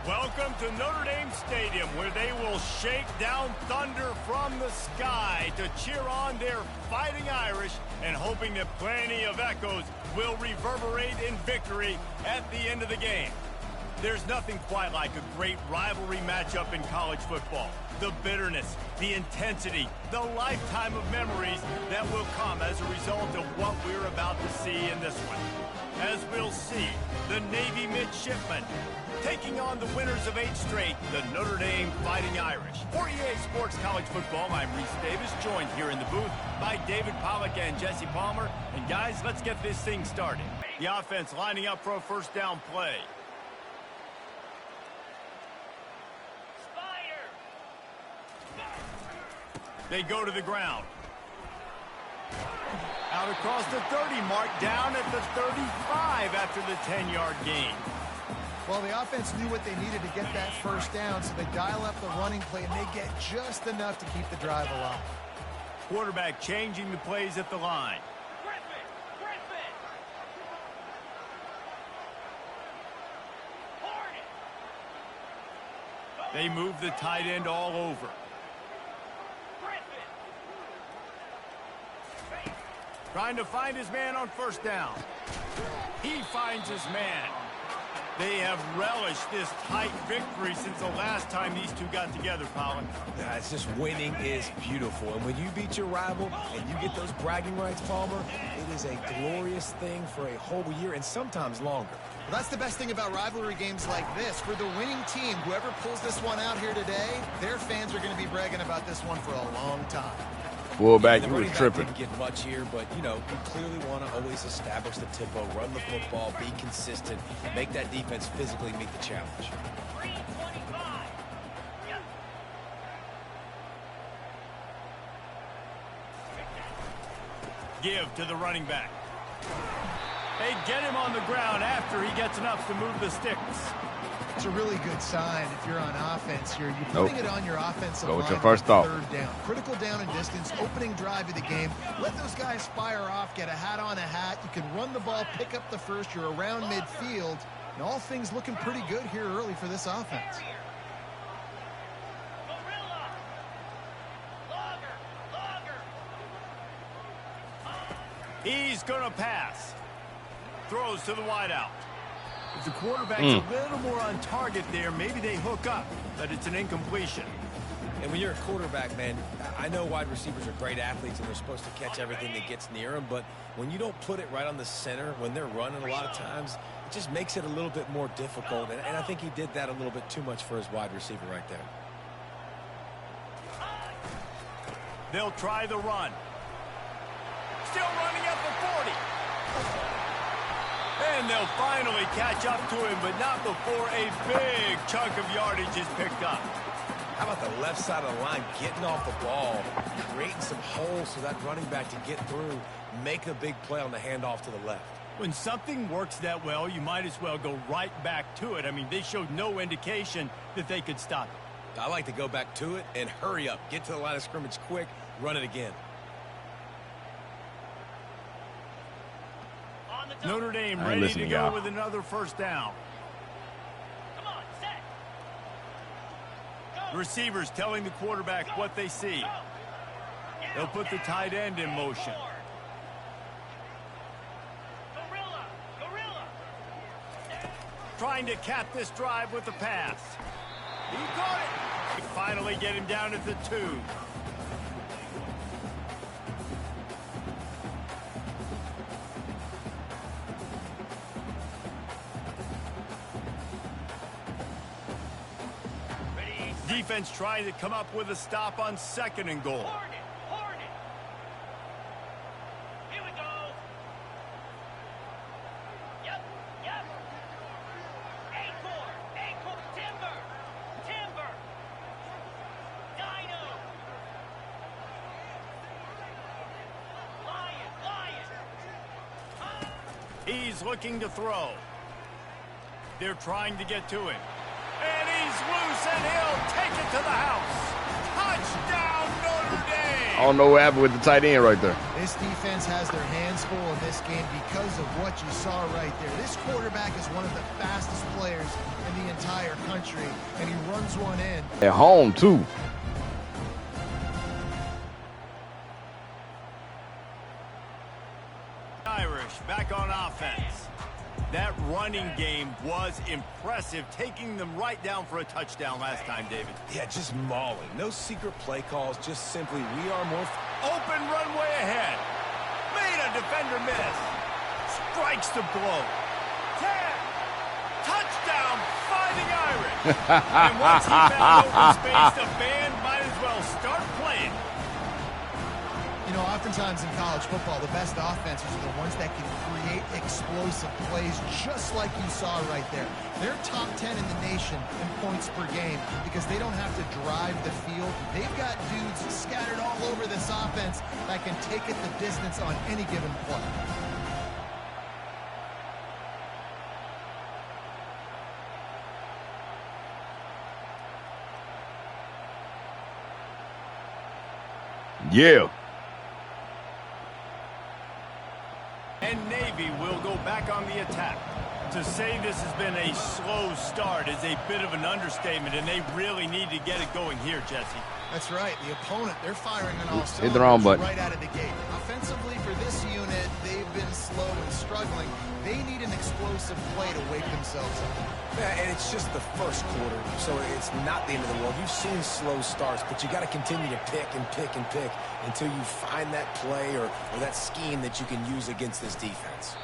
Welcome to Notre Dame Stadium, where they will shake down thunder from the sky to cheer on their Fighting Irish and hoping that plenty of echoes will reverberate in victory at the end of the game. There's nothing quite like a great rivalry matchup in college football. The bitterness, the intensity, the lifetime of memories that will come as a result of what we're about to see in this one. As we'll see, the Navy midshipmen taking on the winners of 8 straight, the Notre Dame Fighting Irish. For EA Sports College Football, I'm Reese Davis, joined here in the booth by David Pollack and Jesse Palmer. And guys, let's get this thing started. The offense lining up for a first down play. They go to the ground. Out across the 30, mark down at the 35 after the 10-yard gain. Well, the offense knew what they needed to get that first down, so they dial up the running play, and they get just enough to keep the drive alive. Quarterback changing the plays at the line. They move the tight end all over. Trying to find his man on first down. He finds his man. They have relished this tight victory since the last time these two got together, Pollard. Yeah, it's just winning is beautiful. And when you beat your rival and you get those bragging rights, Palmer, it is a glorious thing for a whole year and sometimes longer. Well, that's the best thing about rivalry games like this. For the winning team, whoever pulls this one out here today, their fans are going to be bragging about this one for a long time. Fullback, you were tripping. Didn't get much here, but, you know, you clearly want to always establish the tempo, run the football, be consistent, make that defense physically meet the challenge. Give to the running back. They get him on the ground after he gets enough to move the sticks. It's a really good sign if you're on offense here. You're putting it on your offensive line. Go with your first thought. Third down. Critical down and distance, opening drive of the game. Let those guys fire off, get a hat on a hat. You can run the ball, pick up the first. You're around midfield. And all things looking pretty good here early for this offense. He's going to pass. Throws to the wideout. If the quarterback's a little more on target there, maybe they hook up, but it's an incompletion. And when you're a quarterback, man, I know wide receivers are great athletes and they're supposed to catch everything that gets near them, but when you don't put it right on the center, when they're running a lot of times, it just makes it a little bit more difficult. And I think he did that a little bit too much for his wide receiver right there. They'll try the run. Still running at the 40. And they'll finally catch up to him, but not before a big chunk of yardage is picked up. How about the left side of the line getting off the ball, creating some holes for that running back to get through, make a big play on the handoff to the left. When something works that well, you might as well go right back to it. I mean, they showed no indication that they could stop it. I like to go back to it and hurry up, get to the line of scrimmage quick, run it again. Notre Dame ready to go with another first down. Come on, set. The receivers telling the quarterback what they see. They'll put the tight end in motion. Trying to cap this drive with the pass. He got it. They finally get him down at the 2. Defense trying to come up with a stop on 2nd and goal. Horn it. Here we go. Yep. Acorn. Timber. Dino. Lion. He's looking to throw. They're trying to get to him. And he's loose, and he'll take it to the house. Touchdown, Notre Dame! I don't know what happened with the tight end right there. This defense has their hands full in this game because of what you saw right there. This quarterback is one of the fastest players in the entire country, and he runs one in. At home, too. Irish back on offense. That running game was impressive, taking them right down for a touchdown last time, David. Yeah, just mauling. No secret play calls, just simply we are more... Open runway ahead. Made a defender miss. Strikes the blow. 10. Touchdown, Fighting Irish. And once he found open space, the band might as well start playing. You know, oftentimes in college football, the best offenses are the ones that can create explosive plays just like you saw right there. They're top 10 in the nation in points per game because they don't have to drive the field. They've got dudes scattered all over this offense that can take it the distance on any given play. Yeah. And Navy will go back on the attack. To say this has been a slow start is a bit of an understatement, and they really need to get it going here, Jesse. That's right. The opponent, they're firing on all Hit the wrong cylinders button. right out of the gate. Offensively, for this unit, they've been slow and struggling. They need an explosive play to wake themselves up. Yeah, and it's just the first quarter, so it's not the end of the world. You've seen slow starts, but you got to continue to pick and pick and pick until you find that play or that scheme that you can use against this defense.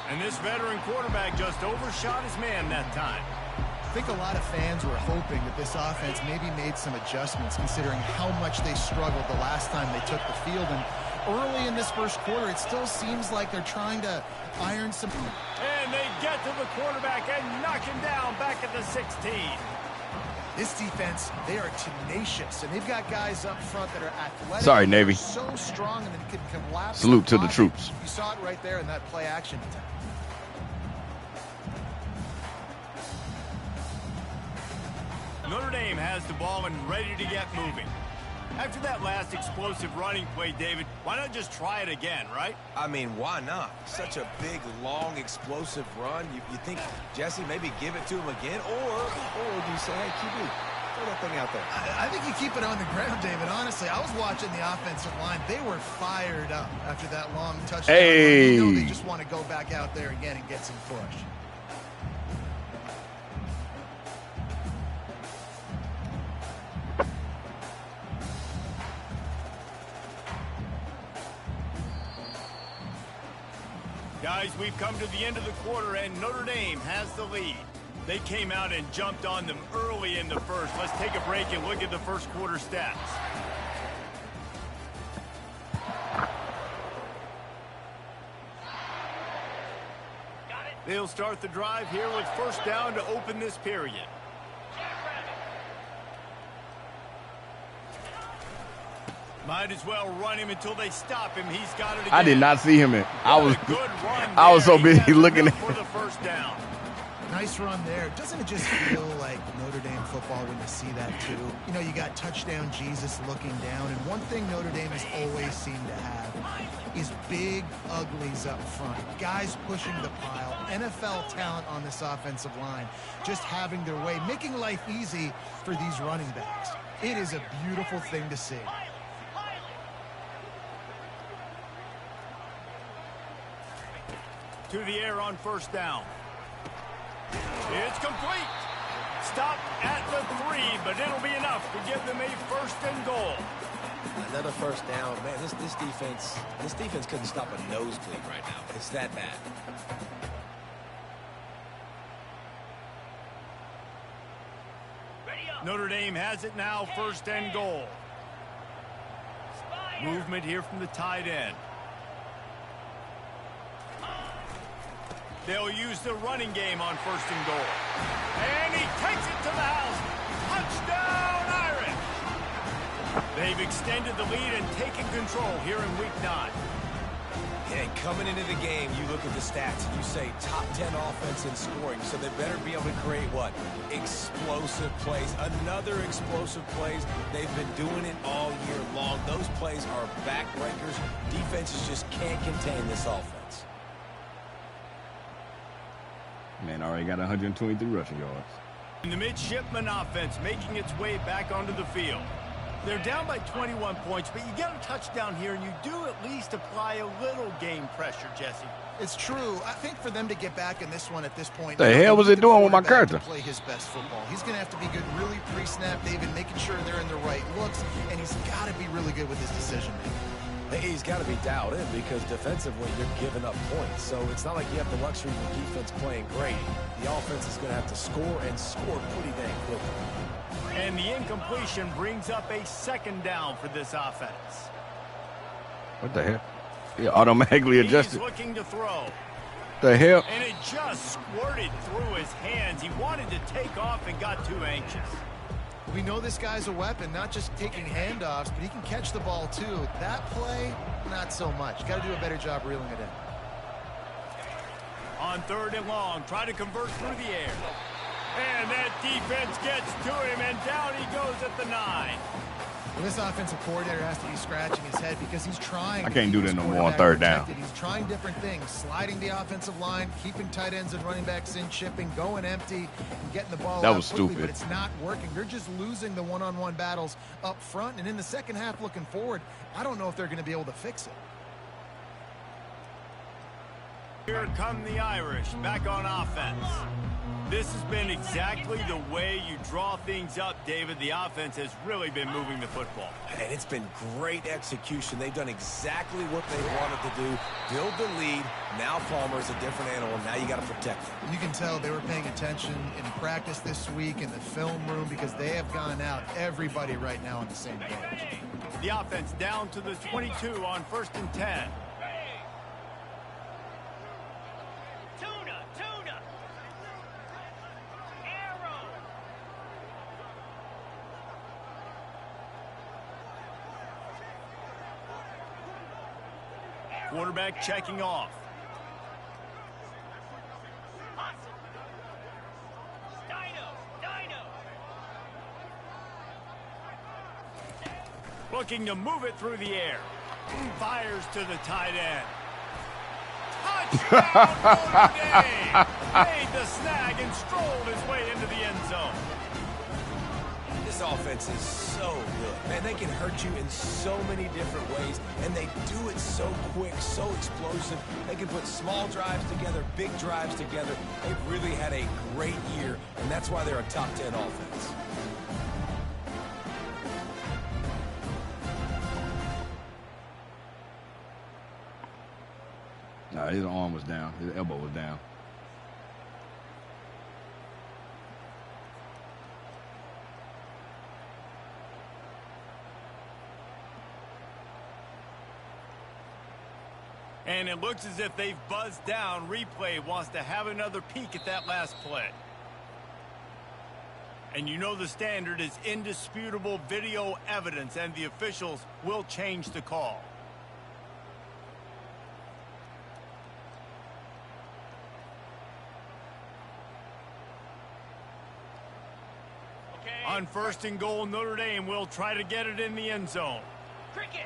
And this veteran quarterback just overshot his man that time. I think a lot of fans were hoping that this offense maybe made some adjustments considering how much they struggled the last time they took the field. And early in this first quarter, it still seems like they're trying to iron some... And they get to the quarterback and knock him down back at the 16. This defense, they are tenacious, and they've got guys up front that are athletic. Sorry, Navy. So strong and can collapse. Salute to the pocket. troops. You saw it right there in that play action attack. Notre Dame has the ball and ready to get moving. After that last explosive running play, David, why not just try it again, right? I mean, why not? Such a big, long, explosive run. You think, Jesse, maybe give it to him again? Or do you say, hey, QB, throw that thing out there? I think you keep it on the ground, David. Honestly, I was watching the offensive line. They were fired up after that long touchdown. Hey. You know they just want to go back out there again and get some push. Guys, we've come to the end of the quarter, and Notre Dame has the lead. They came out and jumped on them early in the first. Let's take a break and look at the first quarter stats. They'll start the drive here with first down to open this period. Might as well run him until they stop him. He's got it again. I did not see him in. I was so He busy has looking enough at for the first down. Nice run there. Doesn't it just feel like Notre Dame football when you see that too? You know, you got touchdown Jesus looking down, and one thing Notre Dame has always seemed to have is big uglies up front. Guys pushing the pile. NFL talent on this offensive line. Just having their way, making life easy for these running backs. It is a beautiful thing to see. To the air on first down. It's complete. Stopped at the 3, but it'll be enough to give them a first and goal. Another first down. Man, this defense couldn't stop a nosebleed right now. It's that bad. Notre Dame has it now, first and goal. Movement here from the tight end. They'll use the running game on first and goal. And he takes it to the house. Touchdown, Irish! They've extended the lead and taken control here in week 9. And coming into the game, you look at the stats and you say top 10 offense in scoring, so they better be able to create what? Explosive plays. Another explosive plays. They've been doing it all year long. Those plays are backbreakers. Defenses just can't contain this offense. Man, already got 123 rushing yards. And the midshipman offense making its way back onto the field. They're down by 21 points, but you get a touchdown here, and you do at least apply a little game pressure, Jesse. It's true. I think for them to get back in this one at this point, The hell was it doing with my character? Play his best football. He's going to have to be good, really pre-snap, David, making sure they're in the right looks, and he's got to be really good with his decision making. He's got to be dialed in because defensively you're giving up points. So it's not like you have the luxury of the defense playing great. The offense is going to have to score and score pretty dang quickly. And the incompletion brings up a second down for this offense. What the hell? He automatically adjusted. He's looking to throw. The hell? And it just squirted through his hands. He wanted to take off and got too anxious. We know this guy's a weapon, not just taking handoffs, but he can catch the ball too. That play, not so much. Got to do a better job reeling it in. On 3rd and long, try to convert through the air. And that defense gets to him, and down he goes at the 9. Well, this offensive coordinator has to be scratching his head because he's trying. I can't do that no more on 3rd down. He's trying different things, sliding the offensive line, keeping tight ends and running backs in, chipping, going empty, and getting the ball That out was quickly, stupid. But it's not working. They're just losing the one-on-one battles up front, and in the second half looking forward, I don't know if they're going to be able to fix it. Here come the Irish back on offense. This has been exactly the way you draw things up, David. The offense has really been moving the football. And it's been great execution. They've done exactly what they wanted to do. Build the lead. Now Palmer's a different animal. Now you got to protect him. You can tell they were paying attention in practice this week in the film room because they have gone out, everybody right now on the same page. The offense down to the 22 on 1st and 10. Quarterback checking off. Looking to move it through the air. Fires to the tight end. Touchdown, Notre Dame! Made the snag and strolled his way into the end zone. This offense is so good. Man, they can hurt you in so many different ways, and they do it so quick, so explosive. They can put small drives together, big drives together. They've really had a great year, and that's why they're a top 10 offense. Nah, his arm was down. His elbow was down. And it looks as if they've buzzed down. Replay wants to have another peek at that last play. And you know the standard is indisputable video evidence, and the officials will change the call. On 1st and goal, Notre Dame will try to get it in the end zone. Cricket.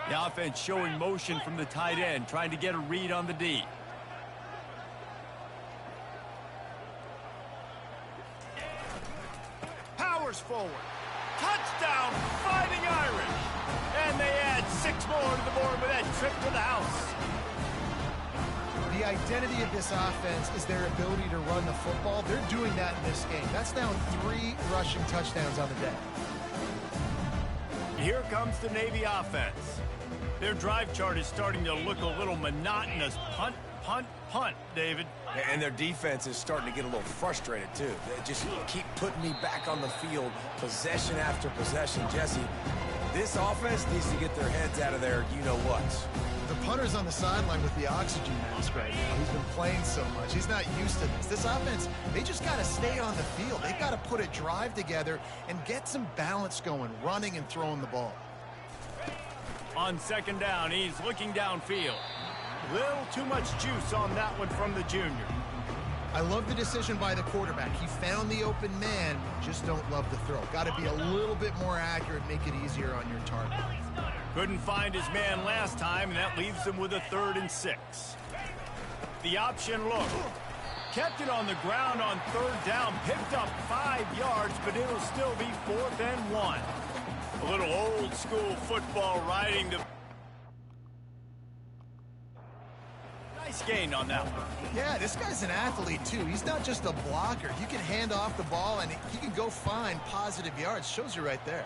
The offense showing motion from the tight end, trying to get a read on the D. Powers forward. Touchdown, Fighting Irish. And they add 6 more to the board with that trip to the house. The identity of this offense is their ability to run the football. They're doing that in this game. That's now 3 rushing touchdowns on the day. Here comes the Navy offense. Their drive chart is starting to look a little monotonous. Punt, punt, punt, David. And their defense is starting to get a little frustrated, too. They just keep putting me back on the field, possession after possession. Jesse, this offense needs to get their heads out of there, you-know-what. The punter's on the sideline with the oxygen mask right now. He's been playing so much. He's not used to this. This offense, they just got to stay on the field. They've got to put a drive together and get some balance going, running and throwing the ball. On 2nd down, he's looking downfield. Little too much juice on that one from the junior. I love the decision by the quarterback. He found the open man, just don't love the throw. Got to be a little bit more accurate, make it easier on your target. Couldn't find his man last time, and that leaves him with a 3rd and 6. The option look. Kept it on the ground on 3rd down, picked up 5 yards, but it'll still be 4th and 1. A little old school football riding the... Nice gain on that one. Yeah, this guy's an athlete, too. He's not just a blocker. You can hand off the ball, and he can go find positive yards. Shows you right there.